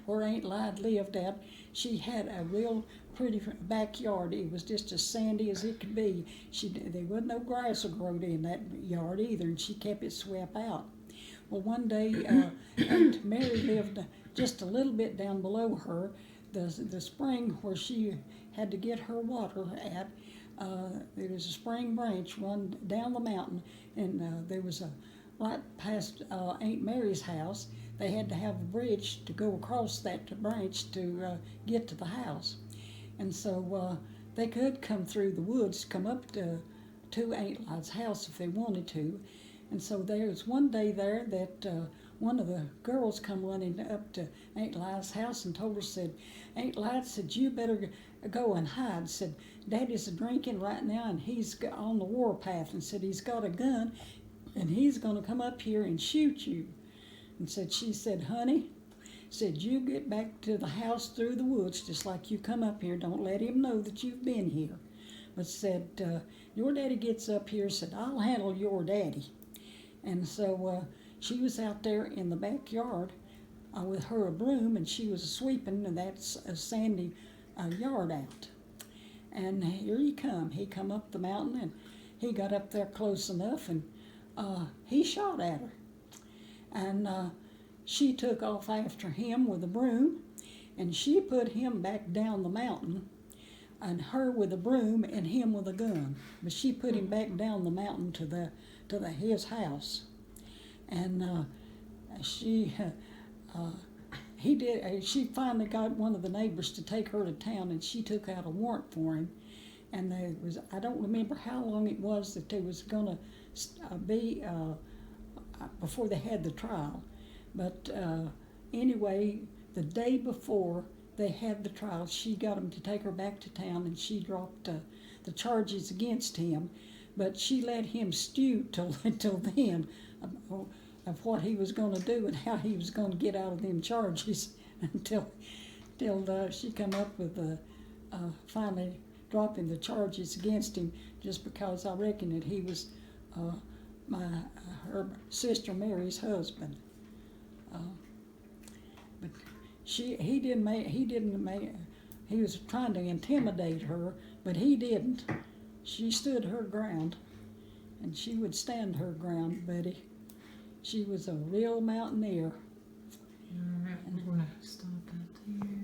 where Aunt Lyde lived at, she had a real pretty backyard. It was just as sandy as it could be. There wasn't no grass growed in that yard either, and she kept it swept out. Well, one day, Aunt Mary lived just a little bit down below her. The spring where she had to get her water at, there was a spring branch run down the mountain, and there was a right past Aunt Mary's house. They had to have a bridge to go across that branch to get to the house, and so they could come through the woods, come up to Aunt Lyde's house if they wanted to. And so there was one day there that one of the girls come running up to Aunt Lyde's house and told her, said, Aunt Lyde said, you better go and hide. Said, Daddy's drinking right now and he's on the warpath, and said he's got a gun and he's going to come up here and shoot you. And she said, honey, said, you get back to the house through the woods just like you come up here. Don't let him know that you've been here. But said, your daddy gets up here, said, I'll handle your daddy. And so she was out there in the backyard with her broom, and she was sweeping that's a sandy yard out. And here he come. He come up the mountain, and he got up there close enough, and he shot at her. And she took off after him with a broom, and she put him back down the mountain, and her with a broom and him with a gun. But she put him back down the mountain to his house, and she finally got one of the neighbors to take her to town, and she took out a warrant for him. And I don't remember how long it was that they was going to be before they had the trial, but anyway, the day before they had the trial, she got him to take her back to town, and she dropped the charges against him. But she let him stew till then of what he was going to do and how he was going to get out of them charges until she come up with finally dropping the charges against him, just because I reckon that he was her sister Mary's husband. But he was trying to intimidate her, but he didn't. She stood her ground, and she would stand her ground, Betty. She was a real mountaineer. All right, we're going to stop that there.